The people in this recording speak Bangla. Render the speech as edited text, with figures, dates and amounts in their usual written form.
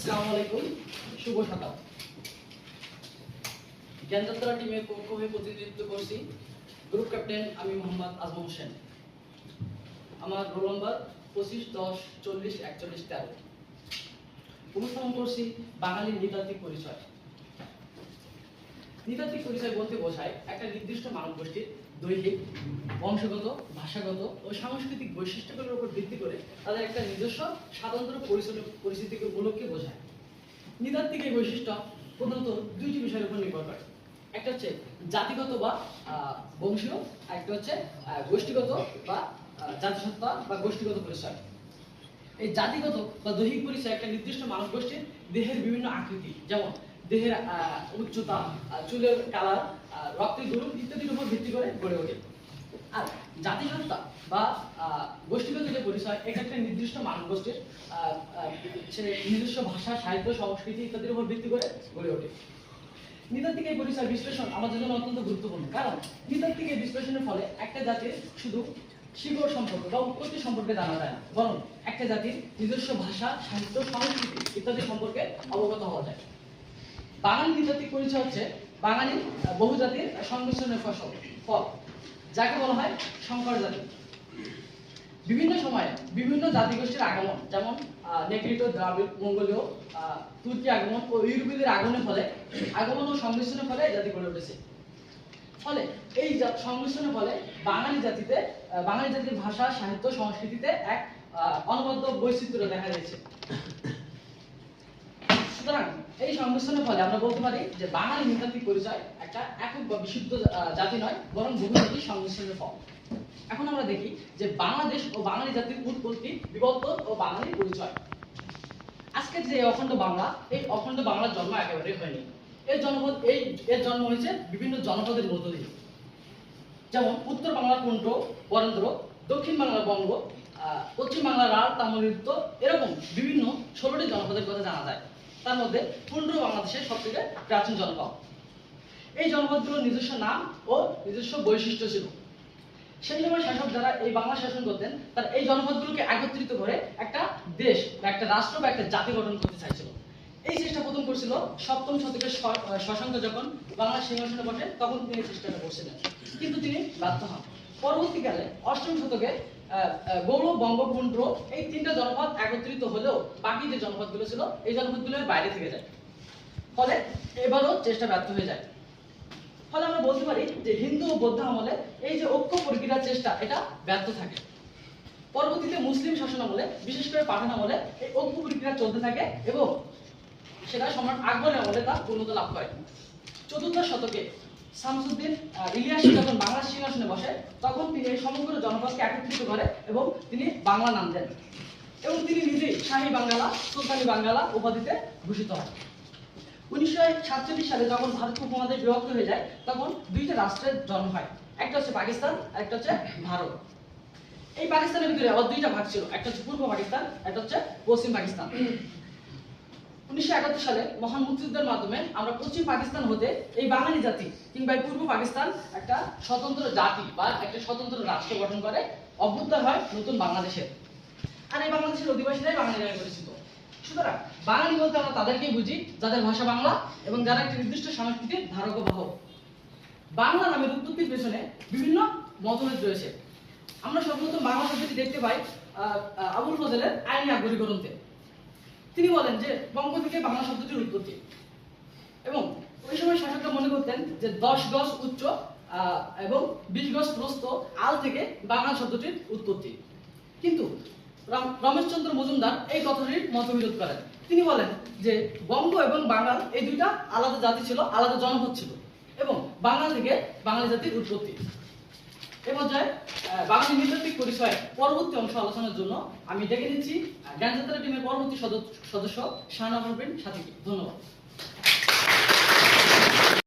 আসসালামু আলাইকুম, শুভ সকাল। জ্ঞানযাত্রা টিমের পক্ষ হয়ে প্রতিনিধিত্ব করছি গ্রুপ ক্যাপ্টেন আমি মোহাম্মদ আজম হোসেন। আমার রোল নম্বর 25-10-40-41-13। উপস্থাপন করছি বাঙালির নৃতাত্ত্বিক পরিচয়। নৃতাত্ত্বিক পরিচয় বলতে বোঝায় একটা নির্দিষ্ট মানব গোষ্ঠীর দৈহিক, বংশগত, ভাষাগত ও সাংস্কৃতিক বৈশিষ্ট্যগুলোর উপর ভিত্তি করে তাদের একটা নিজস্ব স্বাতন্ত্র পরিস্থিতিমূলককে বোঝায়। নৃতাত্ত্বিক এই বৈশিষ্ট্য প্রধানত দুইটি বিষয়ের উপর নির্ভর করে। একটা হচ্ছে জাতিগত বা বংশীয়, আর একটা হচ্ছে গোষ্ঠীগত বা জাতিসত্তা বা গোষ্ঠীগত পরিচয়। এই জাতিগত বা দৈহিক পরিচয় একটা নির্দিষ্ট মানব গোষ্ঠীর দেহের বিভিন্ন আকৃতি, যেমন দেহের উচ্চতা, চুলের কালার, রক্তের গ্রুপ ইত্যাদির উপর ভিত্তি করে গড়ে ওঠে। আর জাতিসত্তা বা গোষ্ঠীগত যে পরিচয়, এটা একটা নির্দিষ্ট মানব গোষ্ঠীর নিজস্ব ভাষা, সাহিত্য, সংস্কৃতি ইত্যাদির উপর ভিত্তি করে গড়ে ওঠে। নৃতাত্ত্বিক এই পরিচয় বিশ্লেষণ আমাদের জন্য অত্যন্ত গুরুত্বপূর্ণ, কারণ নৃতাত্ত্বিক এই বিশ্লেষণের ফলে একটা জাতির শুধু শিকড় সম্পর্কে বা উৎপত্তি সম্পর্কে জানা যায় না, বরং একটা জাতির নিজস্ব ভাষা, সাহিত্য, সংস্কৃতি ইত্যাদি সম্পর্কে অবগত হওয়া যায়। বাঙালি নৃতাত্ত্বিক পরিচয় হচ্ছে বাঙালির বহু জাতির সংমিশ্রণের ফল, যাকে বলা হয় সংকর জাতি। বিভিন্ন সময়ে বিভিন্ন জাতিগোষ্ঠীর আগমন, যেমন নেগ্রিটো, দ্রাবিড়, মঙ্গোলীয়, তুর্কি আগমন ও ইউরোপীয়দের আগমনের ফলে আগমন ও সংমিশ্রণের ফলে জাতি গড়ে উঠেছে। ফলে এই সংমিশ্রণের ফলে বাঙালি জাতির ভাষা, সাহিত্য, সংস্কৃতিতে এক অনবদ্য বৈচিত্র্য দেখা দিয়েছে। সুতরাং এই সংমিশ্রণের ফলে আমরা বলতে পারি যে বাঙালি নৃতাত্ত্বিক পরিচয় একটা একক বা বিশুদ্ধ জাতি নয়, বরং বহু জাতির সংমিশ্রণের ফল। এখন আমরা দেখি যে বাংলাদেশ ও বাঙালি জাতির উৎপত্তি, বিবর্তন ও বাঙালি পরিচয়। আজকের যে অখণ্ড বাংলা, এই অখণ্ড বাংলার জন্ম একেবারে হয়নি। এর জন্ম হয়েছে বিভিন্ন জনপদের মধ্য দিয়ে, যেমন উত্তর বাংলার কুণ্ঠ, বরেন্দ্র, দক্ষিণ বাংলার বঙ্গ, পশ্চিম বাংলার রাঢ়, তাম্রলিপ্ত, এরকম বিভিন্ন 16টি জনপদের কথা জানা যায়। তার মধ্যে কুণ্ঠ বাংলাদেশের সবথেকে প্রাচীন জনপদ। এই জনপদগুলোর নিজস্ব নাম ও নিজস্ব বৈশিষ্ট্য ছিল। সেই সময় শাসক যারা এই বাংলা শাসন করতেন, তারা এই জনপদগুলোকে একত্রিত করে একটা দেশ বা একটা রাষ্ট্র বা একটা জাতি গঠন করতে চাইছিল। এই চেষ্টা প্রথম করছিল 7ম শতকের শশাঙ্ক যখন বাংলা সিংহাসনে বসে, তখন তিনি চেষ্টাটা করছিলেন, কিন্তু তিনি ব্যর্থ হন। পরবর্তীকালে 8ম শতকে গৌড়, বঙ্গ, কুণ্ঠ এই 3টা জনপদ একত্রিত হলেও বাকি যে জনপদগুলো ছিল, এই জনপদগুলোর বাইরে থেকে যায়। ফলে এবারও চেষ্টা ব্যর্থ হয়ে যায়। ফলে আমরা বলতে পারি যে হিন্দু ও বৌদ্ধ আমলে এই যে ঐক্য প্রক্রিয়ার চেষ্টা, এটা ব্যর্থ থাকে। পরবর্তীতে মুসলিম শাসন আমলে, বিশেষ করে পাঠান আমলে এই ঐক্য প্রক্রিয়া চলতে থাকে এবং সেটা সম্রাট আকবরের আমলে তা পূর্ণতা লাভ করে। 4র্থ শতকে শামসুদ্দিন ইলিয়াসী যখন বাংলা সিংহাসনে বসে, তখন তিনি এই সমগ্র জনপদকে একত্রিত করে এবং তিনি বাংলা নাম দেন এবং তিনি নিজেই শাহী বাঙ্গালা, সুলতানি বাঙ্গালা উপাধিতে ভূষিত হন। 1947 সালে যখন ভারত উপমহাদেশ বিভক্ত হয়ে যায়, তখন 2টা রাষ্ট্রের জন্ম হয়, একটা হচ্ছে পাকিস্তান আর একটা হচ্ছে ভারত। এই পাকিস্তানের ভিতরে আবার 2টা ভাগ ছিল, একটা হচ্ছে পূর্ব পাকিস্তান, একটা হচ্ছে পশ্চিম পাকিস্তান। 1971 সালে মহান মুক্তিযুদ্ধের মাধ্যমে আমরা পশ্চিম পাকিস্তান হতে এই বাঙালি জাতি কিংবা পূর্ব পাকিস্তান একটা স্বতন্ত্র জাতি বা একটা স্বতন্ত্র রাষ্ট্র গঠন করে, অভ্যুদয় হয় নতুন বাংলাদেশের। আর এই বাংলাদেশের অধিবাসীরাই বাঙালি নামে পরিচিত। সুতরাং বাঙালি বলতে আমরা তাদেরকেই বুঝি যাদের ভাষা বাংলা এবং যারা একটি নির্দিষ্ট সংস্কৃতির ধারক ও বাহক। বাংলা নামের উৎপত্তির পেছনে বিভিন্ন মতভেদ রয়েছে। আমরা সর্বপ্রথম বাংলা শব্দটি দেখতে পাই আবুল ফজলের আইনি আকবরী গ্রন্থে। তিনি বলেন যে বঙ্গ থেকে বাংলা শব্দটির উৎপত্তি, এবং ওই সময় শাসকরা মনে করতেন যে 10 গজ উচ্চ এবং 20 গজ প্রস্থ আল থেকে বাংলা শব্দটির উৎপত্তি। কিন্তু রমেশচন্দ্র মজুমদার এই কথাটির মতবিরোধ করেন। তিনি বলেন যে বঙ্গ এবং বাঙাল এই 2টা আলাদা জাতি ছিল, আলাদা জনপদ ছিল, এবং বাংলা থেকে বাঙালি জাতির উৎপত্তি। এ পর্যায়ে বাঙালি নৃতাত্ত্বিক পরিচয়ের পরবর্তী অংশ আলোচনার জন্য আমি ডেকে নিচ্ছি জ্ঞানযাত্রা টিমের পরবর্তী সদস্য শাহনাজ পারভীন সাথীকে। ধন্যবাদ।